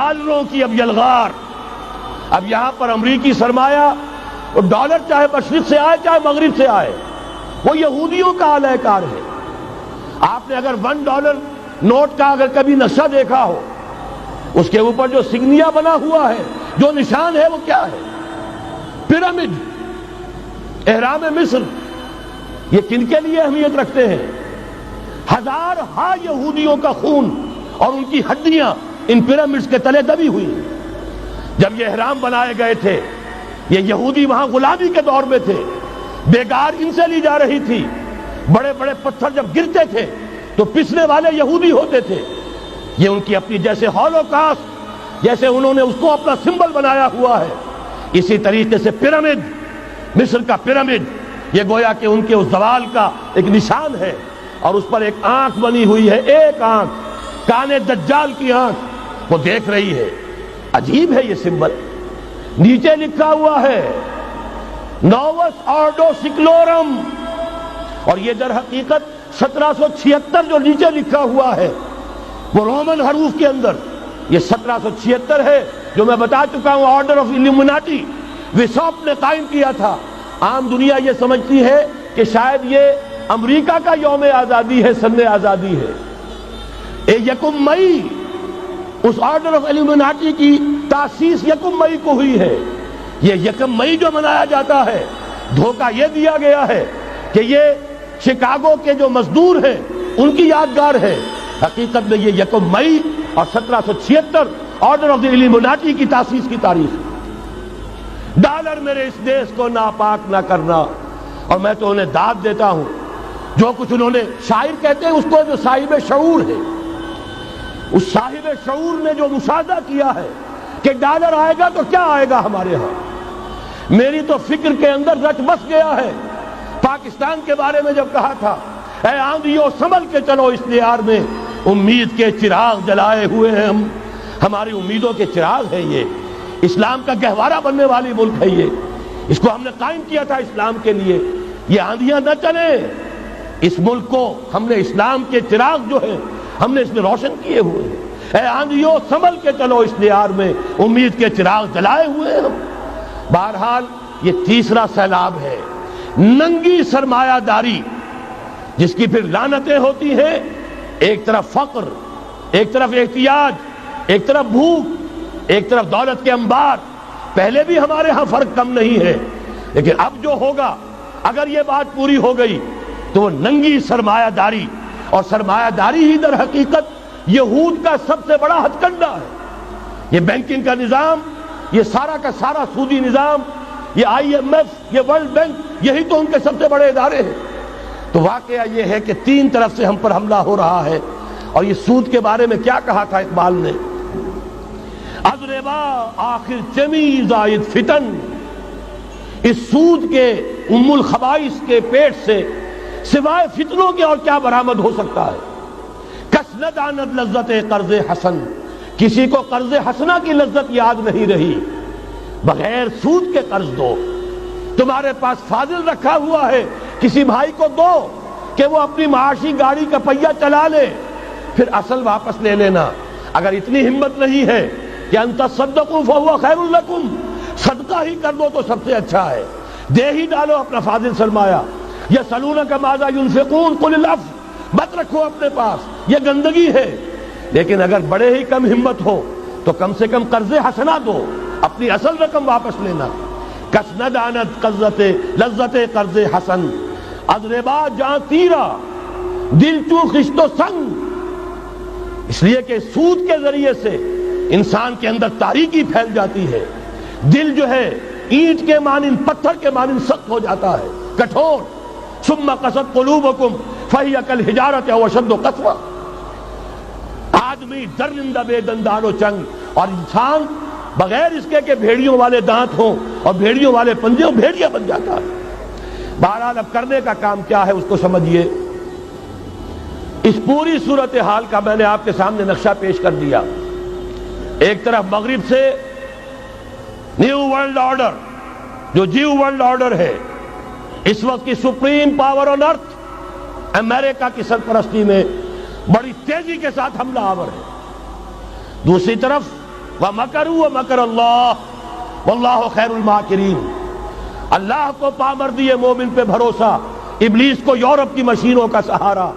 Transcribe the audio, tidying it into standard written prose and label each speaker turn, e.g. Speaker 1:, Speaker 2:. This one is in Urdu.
Speaker 1: ڈالروں کی اب یلغار. اب یہاں پر امریکی سرمایہ، وہ ڈالر چاہے مشرق سے آئے چاہے مغرب سے آئے، وہ یہودیوں کا اعلی کار ہے. آپ نے اگر $1 نوٹ کا اگر کبھی نقشہ دیکھا ہو، اس کے اوپر جو سگنیا بنا ہوا ہے، جو نشان ہے، وہ کیا ہے؟ پیرامڈ، احرام مصر. یہ کن کے لیے اہمیت رکھتے ہیں؟ ہزارہا یہودیوں کا خون اور ان کی ہڈیاں ان پیرامڈز کے تلے دبی ہوئی. جب یہ احرام بنائے گئے تھے، یہ یہودی وہاں غلامی کے دور میں تھے، بیگار ان سے لی جا رہی تھی. بڑے بڑے پتھر جب گرتے تھے تو پسنے والے یہودی ہوتے تھے. یہ ان کی اپنی جیسے ہولوکاسٹ، جیسے انہوں نے اس کو اپنا سمبل بنایا ہوا ہے، اسی طریقے سے پیرامڈ، مصر کا پیرامڈ، یہ گویا کہ ان کے اس زوال کا ایک نشان ہے. اور اس پر ایک آنکھ بنی ہوئی ہے، ایک آنکھ، کان دجال کی آنکھ، وہ دیکھ رہی ہے. عجیب ہے یہ سمبل. نیچے لکھا ہوا ہے نووس آرڈو سیکلورم، اور یہ در حقیقت 1776 جو نیچے لکھا ہوا ہے وہ رومن حروف کے اندر یہ 1776 ہے، جو میں بتا چکا ہوں آرڈر آف الومناٹی وساپ نے قائم کیا تھا. عام دنیا یہ سمجھتی ہے کہ شاید یہ امریکہ کا یوم آزادی ہے، سن آزادی ہے. 1 مئی اس آرڈر آف الومناٹی کی تاسیس 1 مئی کو ہوئی ہے. یہ 1 مئی جو منایا جاتا ہے، دھوکہ یہ دیا گیا ہے کہ یہ شکاگو کے جو مزدور ہیں ان کی یادگار ہے. حقیقت میں یہ 1 مئی اور 1776 آرڈر آف دی الومناٹی کی تاسیس کی تاریخ. ڈالر میرے اس دیش کو ناپاک نہ کرنا. اور میں تو انہیں داد دیتا ہوں، جو کچھ انہوں نے، شاعر کہتے ہیں اس کو جو صاحب شعور ہے، اس صاحب شعور نے جو مشاہدہ کیا ہے کہ ڈالر آئے گا تو کیا آئے گا ہمارے ہاں. میری تو فکر کے اندر رچ بس گیا ہے. پاکستان کے بارے میں جب کہا تھا، اے آندھیو سنبھل کے چلو اس دیار میں، امید کے چراغ جلائے ہوئے ہیں ہم. ہماری امیدوں کے چراغ ہے یہ. اسلام کا گہوارہ بننے والی ملک ہے یہ. اس کو ہم نے قائم کیا تھا اسلام کے لیے. یہ آندھیاں نہ چلیں. اس ملک کو ہم نے اسلام کے چراغ جو ہے ہم نے اس میں روشن کیے ہوئے ہیں. اے آندھیو سنبھل کے چلو اس دیار میں، امید کے چراغ جلائے ہوئے ہیں ہم. بہرحال یہ تیسرا سیلاب ہے، ننگی سرمایہ داری، جس کی پھر لعنتیں ہوتی ہیں. ایک طرف فقر، ایک طرف احتیاج، ایک طرف بھوک، ایک طرف دولت کے انبار. پہلے بھی ہمارے ہاں فرق کم نہیں ہے، لیکن اب جو ہوگا، اگر یہ بات پوری ہو گئی تو وہ ننگی سرمایہ داری. اور سرمایہ داری ہی در حقیقت یہود کا سب سے بڑا ہتھ کنڈا ہے. یہ بینکنگ کا نظام، یہ سارا کا سارا سودی نظام، یہ IMF، یہ ورلڈ بینک، یہی تو ان کے سب سے بڑے ادارے ہیں. تو واقعہ یہ ہے کہ 3 طرف سے ہم پر حملہ ہو رہا ہے. اور یہ سود کے بارے میں کیا کہا تھا اقبال نے؟ از ربا آخر چمی زائد فتن. اس سود کے ام الخبائث کے پیٹ سے سوائے فتنوں کے اور کیا برآمد ہو سکتا ہے؟ کس نہ داند لذت قرض حسن. کسی کو قرض حسنہ کی لذت یاد نہیں رہی. بغیر سود کے قرض دو. تمہارے پاس فاضل رکھا ہوا ہے، کسی بھائی کو دو کہ وہ اپنی معاشی گاڑی کا پہیہ چلا لے، پھر اصل واپس لے لینا. اگر اتنی ہمت نہیں ہے کہ ان تصدقوا فهو خیر لکم، صدقہ ہی کر دو تو سب سے اچھا ہے. دے ہی ڈالو اپنا فاضل سرمایہ. یسألونک ماذا ينفقون قل العفو، مت رکھو اپنے پاس، یہ گندگی ہے. لیکن اگر بڑے ہی کم ہمت ہو تو کم سے کم قرض حسنہ دو، اپنی اصل رقم واپس لینا. کس نہ دانت لذت قرض حسن. از ربا جاں تیرا دل چوں خشت و سنگ. اس لیے کہ سود کے ذریعے سے انسان کے اندر تاریکی پھیل جاتی ہے. دل جو ہے اینٹ کے مانند، پتھر کے مانند سخت ہو جاتا ہے، کٹھور. ثم قست قلوبکم فہی کالحجارۃ او اشد قسوۃ. آدمی درندہ بے دندان و چنگ، اور انسان بغیر اس کے کہ بھیڑیوں والے دانت ہوں اور بھیڑیوں والے پنجے ہوں، بھیڑیا بن جاتا ہے. بہرحال اب کرنے کا کام کیا ہے اس کو سمجھیے. اس پوری صورتحال کا میں نے آپ کے سامنے نقشہ پیش کر دیا. ایک طرف مغرب سے نیو ورلڈ آرڈر، جو جیو ورلڈ آرڈر ہے، اس وقت کی سپریم پاور آن ارتھ، امریکہ کی سرپرستی میں بڑی تیزی کے ساتھ حملہ آور ہے. دوسری طرف وَمَكَرُوا وَمَكَرَ اللَّهُ وَاللَّهُ خَيْرُ الْمَاكِرِينَ۔ اللہ کو پامردی مومن پہ بھروسہ، ابلیس کو یورپ کی مشینوں کا سہارا۔